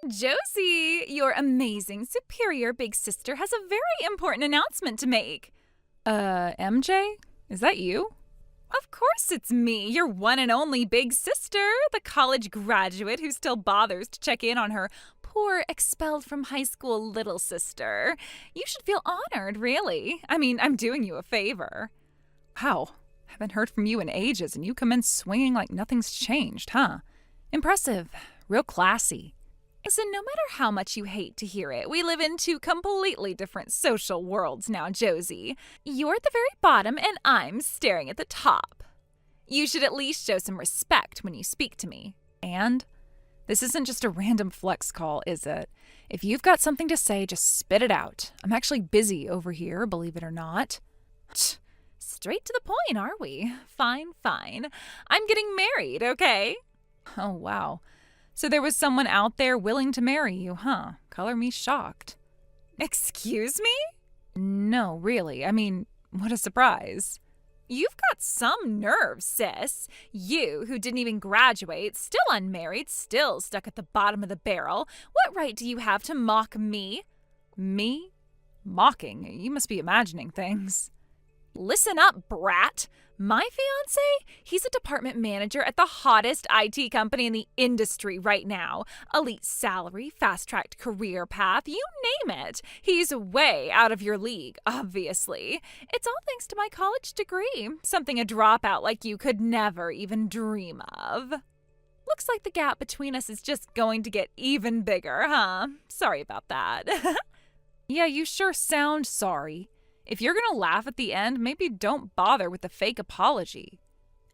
Josie, your amazing, superior big sister has a very important announcement to make. MJ? Is that you? Of course it's me, your one and only big sister, the college graduate who still bothers to check in on her poor, expelled from high school little sister. You should feel honored, really. I mean, I'm doing you a favor. Wow. Haven't heard from you in ages, and you come in swinging like nothing's changed, huh? Impressive. Real classy. Listen, no matter how much you hate to hear it, we live in two completely different social worlds now, Josie. You're at the very bottom, and I'm staring at the top. You should at least show some respect when you speak to me. And? This isn't just a random flex call, is it? If you've got something to say, just spit it out. I'm actually busy over here, believe it or not. Straight to the point, are we? Fine. I'm getting married, okay? Oh, wow. So there was someone out there willing to marry you, huh? Color me shocked. Excuse me? No, really. I mean, what a surprise. You've got some nerve, sis. You, who didn't even graduate, still unmarried, still stuck at the bottom of the barrel. What right do you have to mock me? Me? Mocking? You must be imagining things. Listen up, brat. My fiance? He's a department manager at the hottest IT company in the industry right now. Elite salary, fast-tracked career path, you name it. He's way out of your league, obviously. It's all thanks to my college degree, something a dropout like you could never even dream of. Looks like the gap between us is just going to get even bigger, huh? Sorry about that. Yeah, you sure sound sorry. If you're gonna laugh at the end, maybe don't bother with the fake apology.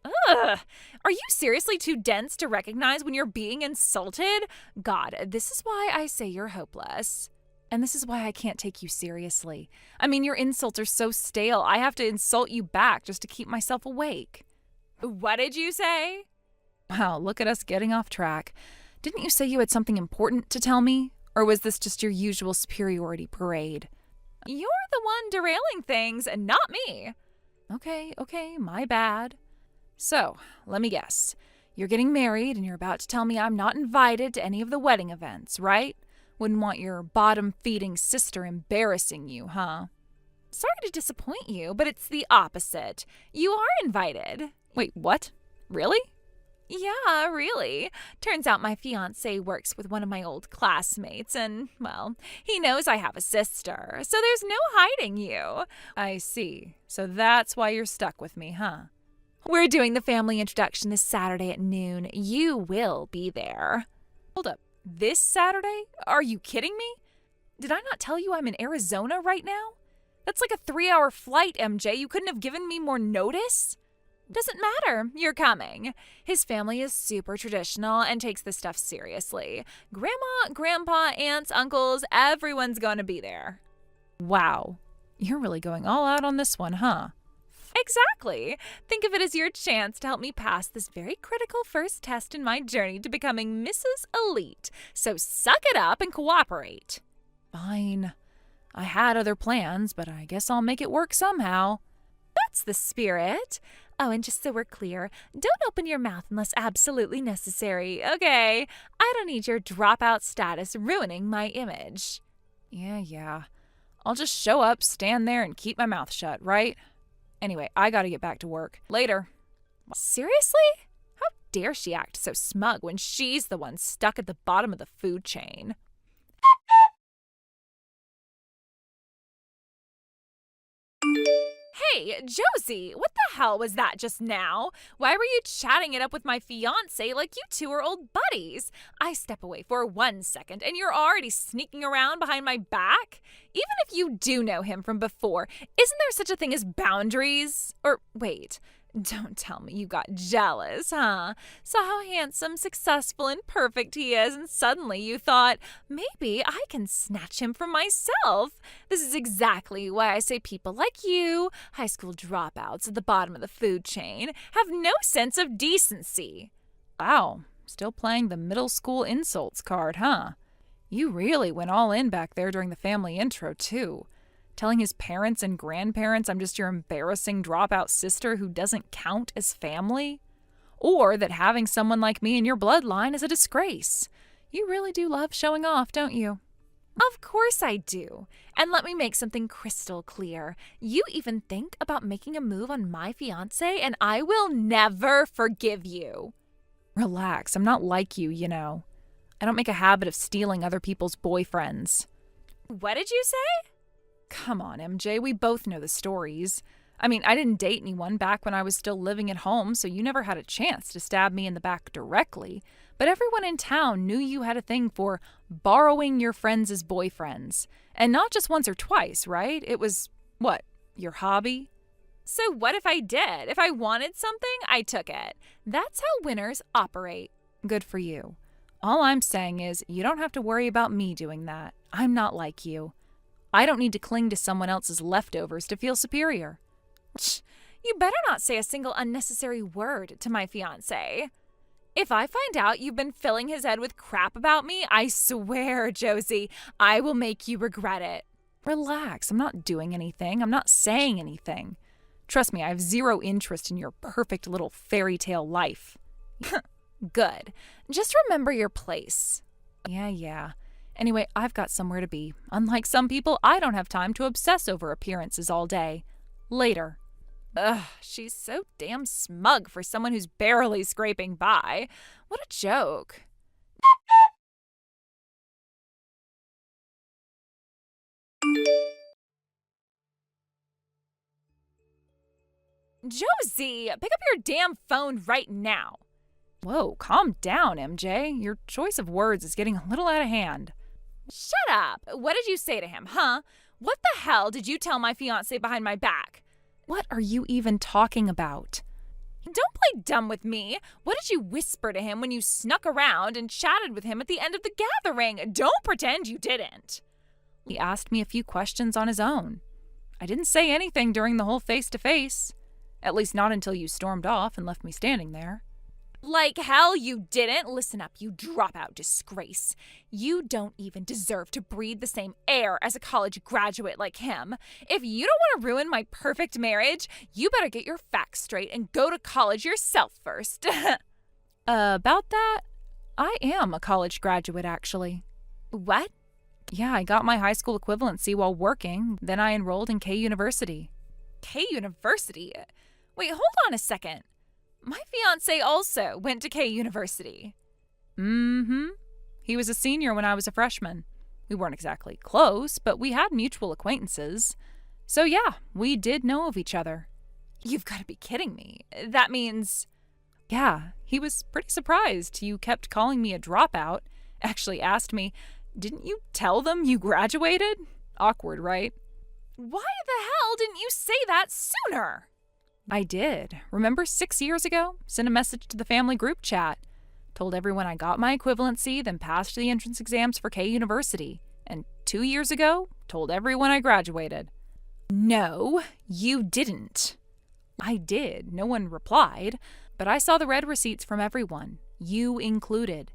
Ugh! Are you seriously too dense to recognize when you're being insulted? God, this is why I say you're hopeless. And this is why I can't take you seriously. I mean, your insults are so stale, I have to insult you back just to keep myself awake. What did you say? Wow, look at us getting off track. Didn't you say you had something important to tell me? Or was this just your usual superiority parade? You're the one derailing things, and not me. Okay, my bad. So, let me guess. You're getting married, and you're about to tell me I'm not invited to any of the wedding events, right? Wouldn't want your bottom-feeding sister embarrassing you, huh? Sorry to disappoint you, but it's the opposite. You are invited. Wait, what? Really? Yeah, really. Turns out my fiance works with one of my old classmates, and, well, he knows I have a sister, so there's no hiding you. I see. So that's why you're stuck with me, huh? We're doing the family introduction this Saturday at noon. You will be there. Hold up. This Saturday? Are you kidding me? Did I not tell you I'm in Arizona right now? That's like a 3-hour flight, MJ. You couldn't have given me more notice? Doesn't matter. You're coming. His family is super traditional and takes this stuff seriously. Grandma, grandpa, aunts, uncles, everyone's going to be there. Wow. You're really going all out on this one, huh? Exactly. Think of it as your chance to help me pass this very critical first test in my journey to becoming Mrs. Elite. So suck it up and cooperate. Fine. I had other plans, but I guess I'll make it work somehow. That's the spirit. Oh, and just so we're clear, don't open your mouth unless absolutely necessary, okay? I don't need your dropout status ruining my image. Yeah. I'll just show up, stand there, and keep my mouth shut, right? Anyway, I gotta get back to work. Later. Seriously? How dare she act so smug when she's the one stuck at the bottom of the food chain? Hey, Josie, what the hell was that just now? Why were you chatting it up with my fiance like you two are old buddies? I step away for 1 second and you're already sneaking around behind my back? Even if you do know him from before, isn't there such a thing as boundaries? Or wait, don't tell me you got jealous, huh? Saw how handsome, successful, and perfect he is, and suddenly you thought, maybe I can snatch him for myself. This is exactly why I say people like you, high school dropouts at the bottom of the food chain, have no sense of decency. Wow, still playing the middle school insults card, huh? You really went all in back there during the family intro, too. Telling his parents and grandparents I'm just your embarrassing dropout sister who doesn't count as family? Or that having someone like me in your bloodline is a disgrace. You really do love showing off, don't you? Of course I do. And let me make something crystal clear. You even think about making a move on my fiance, and I will never forgive you. Relax, I'm not like you, you know. I don't make a habit of stealing other people's boyfriends. What did you say? Come on, MJ, we both know the stories. I mean, I didn't date anyone back when I was still living at home, so you never had a chance to stab me in the back directly. But everyone in town knew you had a thing for borrowing your friends' boyfriends. And not just once or twice, right? It was, what, your hobby? So what if I did? If I wanted something, I took it. That's how winners operate. Good for you. All I'm saying is you don't have to worry about me doing that. I'm not like you. I don't need to cling to someone else's leftovers to feel superior. You better not say a single unnecessary word to my fiancé. If I find out you've been filling his head with crap about me, I swear, Josie, I will make you regret it. Relax, I'm not doing anything. I'm not saying anything. Trust me, I have zero interest in your perfect little fairy tale life. Good. Just remember your place. Yeah. Anyway, I've got somewhere to be. Unlike some people, I don't have time to obsess over appearances all day. Later. Ugh, she's so damn smug for someone who's barely scraping by. What a joke. Josie, pick up your damn phone right now. Whoa, calm down, MJ. Your choice of words is getting a little out of hand. Shut up. What did you say to him, huh? What the hell did you tell my fiancé behind my back? What are you even talking about? Don't play dumb with me. What did you whisper to him when you snuck around and chatted with him at the end of the gathering? Don't pretend you didn't. He asked me a few questions on his own. I didn't say anything during the whole face-to-face. At least not until you stormed off and left me standing there. Like hell you didn't. Listen up, you dropout disgrace. You don't even deserve to breathe the same air as a college graduate like him. If you don't want to ruin my perfect marriage, you better get your facts straight and go to college yourself first. About that, I am a college graduate, actually. What? Yeah, I got my high school equivalency while working. Then I enrolled in K University. K University? Wait, hold on a second. My fiancé also went to K University. Mm-hmm. He was a senior when I was a freshman. We weren't exactly close, but we had mutual acquaintances. So yeah, we did know of each other. You've got to be kidding me. That means... Yeah, he was pretty surprised you kept calling me a dropout. Actually asked me, didn't you tell them you graduated? Awkward, right? Why the hell didn't you say that sooner? I did. Remember 6 years ago? Sent a message to the family group chat. Told everyone I got my equivalency, then passed the entrance exams for K University. And 2 years ago, told everyone I graduated. No, you didn't. I did. No one replied. But I saw the red receipts from everyone. You included.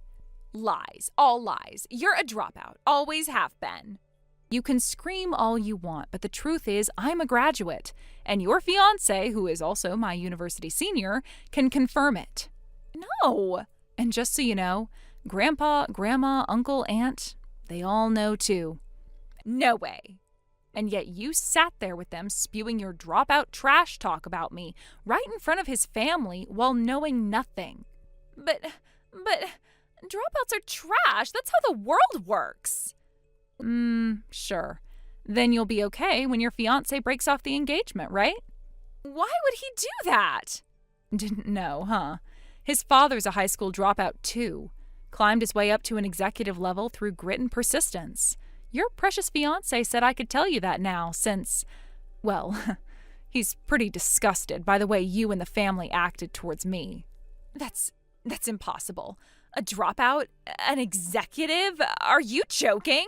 Lies. All lies. You're a dropout. Always have been. You can scream all you want, but the truth is I'm a graduate, and your fiancé, who is also my university senior, can confirm it. No. And just so you know, Grandpa, Grandma, Uncle, Aunt, they all know too. No way. And yet you sat there with them spewing your dropout trash talk about me right in front of his family while knowing nothing. But dropouts are trash. That's how the world works. Sure. Then you'll be okay when your fiancé breaks off the engagement, right? Why would he do that? Didn't know, huh? His father's a high school dropout, too. Climbed his way up to an executive level through grit and persistence. Your precious fiancé said I could tell you that now since, well, he's pretty disgusted by the way you and the family acted towards me. That's impossible. A dropout? An executive? Are you joking?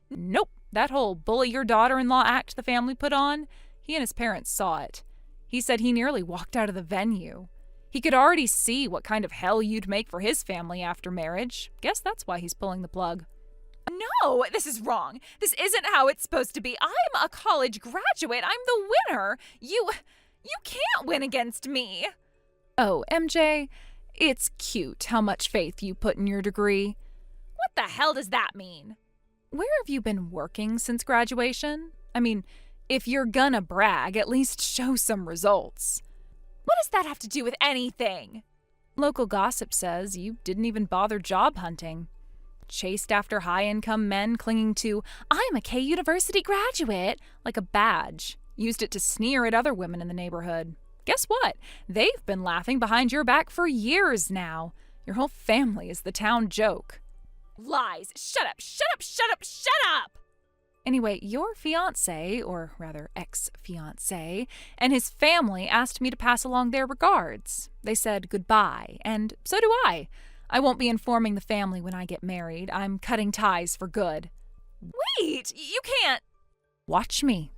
Nope. That whole bully your daughter-in-law act the family put on, he and his parents saw it. He said he nearly walked out of the venue. He could already see what kind of hell you'd make for his family after marriage. Guess that's why he's pulling the plug. No, this is wrong. This isn't how it's supposed to be. I'm a college graduate. I'm the winner. You can't win against me. Oh, MJ, it's cute how much faith you put in your degree. the hell does that mean? Where have you been working since graduation? I mean, if you're gonna brag, at least show some results. What does that have to do with anything? Local gossip says you didn't even bother job hunting. Chased after high-income men clinging to, "I'm a K University graduate," like a badge. Used it to sneer at other women in the neighborhood. Guess what? They've been laughing behind your back for years now. Your whole family is the town joke. Lies. Shut up, shut up, shut up, shut up! Anyway, your fiance, or rather ex-fiance, and his family asked me to pass along their regards. They said goodbye, and so do I. I won't be informing the family when I get married. I'm cutting ties for good. Wait, you can't. Watch me.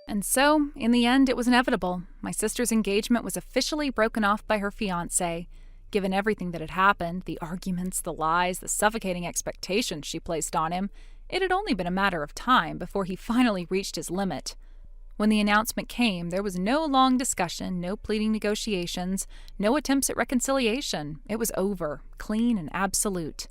And so, in the end, it was inevitable. My sister's engagement was officially broken off by her fiancé. Given everything that had happened, the arguments, the lies, the suffocating expectations she placed on him, it had only been a matter of time before he finally reached his limit. When the announcement came, there was no long discussion, no pleading negotiations, no attempts at reconciliation. It was over, clean and absolute.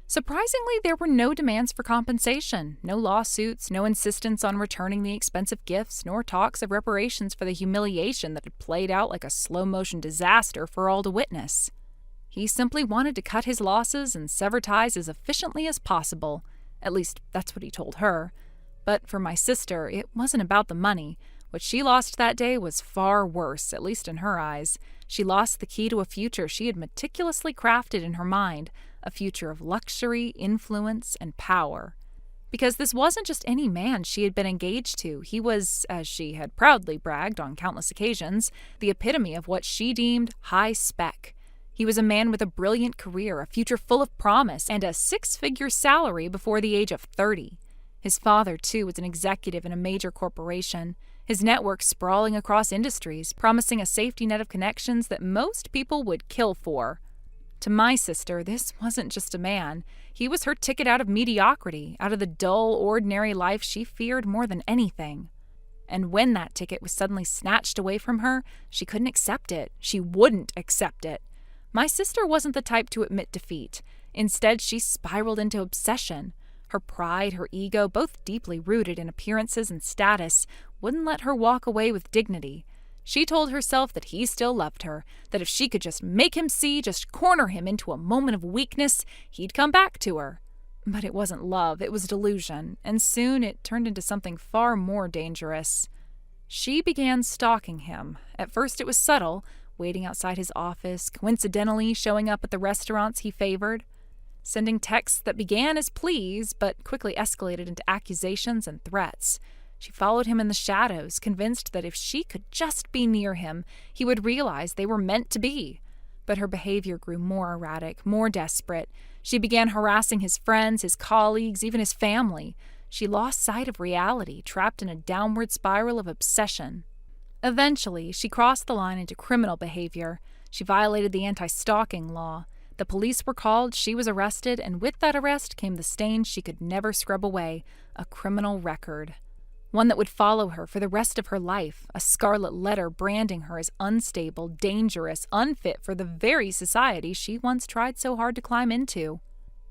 Surprisingly, there were no demands for compensation, no lawsuits, no insistence on returning the expensive gifts, nor talks of reparations for the humiliation that had played out like a slow-motion disaster for all to witness. He simply wanted to cut his losses and sever ties as efficiently as possible. At least, that's what he told her. But for my sister, it wasn't about the money. What she lost that day was far worse, at least in her eyes. She lost the key to a future she had meticulously crafted in her mind, a future of luxury, influence, and power. Because this wasn't just any man she had been engaged to. He was, as she had proudly bragged on countless occasions, the epitome of what she deemed high spec. He was a man with a brilliant career, a future full of promise, and a six-figure salary before the age of 30. His father, too, was an executive in a major corporation, his network sprawling across industries, promising a safety net of connections that most people would kill for. To my sister, this wasn't just a man. He was her ticket out of mediocrity, out of the dull, ordinary life she feared more than anything. And when that ticket was suddenly snatched away from her, she couldn't accept it. She wouldn't accept it. My sister wasn't the type to admit defeat. Instead, she spiraled into obsession. Her pride, her ego, both deeply rooted in appearances and status, wouldn't let her walk away with dignity. She told herself that he still loved her, that if she could just make him see, just corner him into a moment of weakness, he'd come back to her. But it wasn't love, it was delusion, and soon it turned into something far more dangerous. She began stalking him. At first it was subtle, waiting outside his office, coincidentally showing up at the restaurants he favored, sending texts that began as pleas but quickly escalated into accusations and threats. She followed him in the shadows, convinced that if she could just be near him, he would realize they were meant to be. But her behavior grew more erratic, more desperate. She began harassing his friends, his colleagues, even his family. She lost sight of reality, trapped in a downward spiral of obsession. Eventually, she crossed the line into criminal behavior. She violated the anti-stalking law. The police were called, she was arrested, and with that arrest came the stain she could never scrub away, a criminal record. One that would follow her for the rest of her life, a scarlet letter branding her as unstable, dangerous, unfit for the very society she once tried so hard to climb into.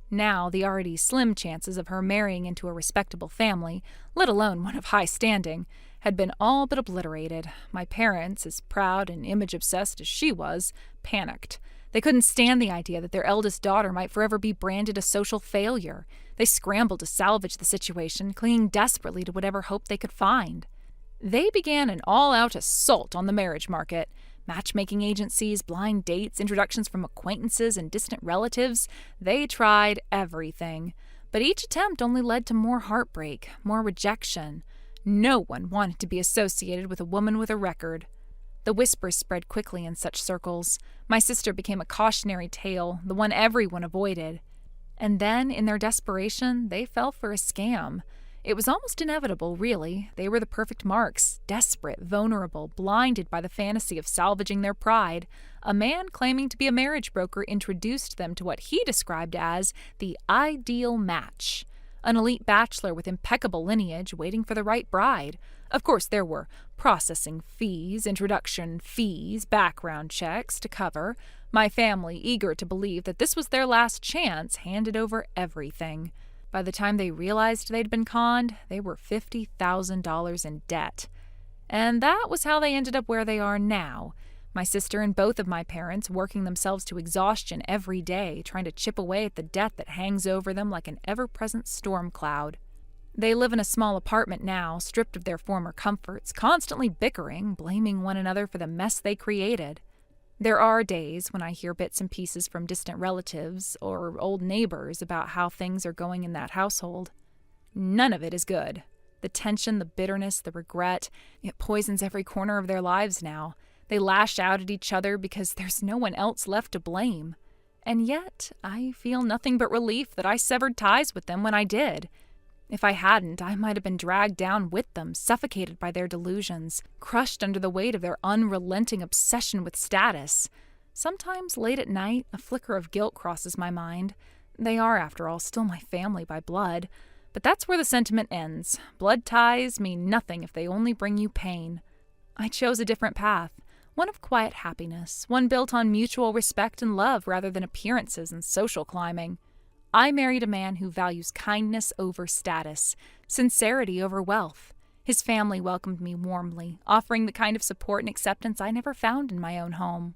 Now, the already slim chances of her marrying into a respectable family, let alone one of high standing, had been all but obliterated. My parents, as proud and image-obsessed as she was, panicked. They couldn't stand the idea that their eldest daughter might forever be branded a social failure. They scrambled to salvage the situation, clinging desperately to whatever hope they could find. They began an all-out assault on the marriage market. Matchmaking agencies, blind dates, introductions from acquaintances and distant relatives. They tried everything. But each attempt only led to more heartbreak, more rejection. No one wanted to be associated with a woman with a record. The whispers spread quickly in such circles. My sister became a cautionary tale, the one everyone avoided. And then, in their desperation, they fell for a scam. It was almost inevitable, really. They were the perfect marks, desperate, vulnerable, blinded by the fantasy of salvaging their pride. A man claiming to be a marriage broker introduced them to what he described as the ideal match. An elite bachelor with impeccable lineage waiting for the right bride. Of course, there were processing fees, introduction fees, background checks to cover. My family, eager to believe that this was their last chance, handed over everything. By the time they realized they'd been conned, they were $50,000 in debt. And that was how they ended up where they are now. My sister and both of my parents working themselves to exhaustion every day, trying to chip away at the debt that hangs over them like an ever-present storm cloud. They live in a small apartment now, stripped of their former comforts, constantly bickering, blaming one another for the mess they created. There are days when I hear bits and pieces from distant relatives or old neighbors about how things are going in that household. None of it is good. The tension, the bitterness, the regret, it poisons every corner of their lives now. They lash out at each other because there's no one else left to blame. And yet, I feel nothing but relief that I severed ties with them when I did. If I hadn't, I might have been dragged down with them, suffocated by their delusions, crushed under the weight of their unrelenting obsession with status. Sometimes, late at night, a flicker of guilt crosses my mind. They are, after all, still my family by blood. But that's where the sentiment ends. Blood ties mean nothing if they only bring you pain. I chose a different path, one of quiet happiness, one built on mutual respect and love rather than appearances and social climbing. I married a man who values kindness over status, sincerity over wealth. His family welcomed me warmly, offering the kind of support and acceptance I never found in my own home.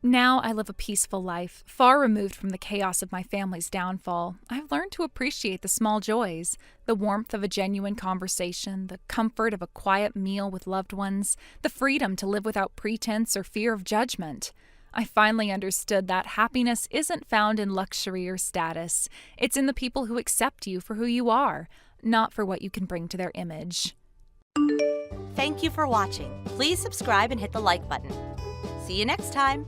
Now I live a peaceful life, far removed from the chaos of my family's downfall. I've learned to appreciate the small joys, the warmth of a genuine conversation, the comfort of a quiet meal with loved ones, the freedom to live without pretense or fear of judgment. I finally understood that happiness isn't found in luxury or status. It's in the people who accept you for who you are, not for what you can bring to their image. Thank you for watching. Please subscribe and hit the like button. See you next time.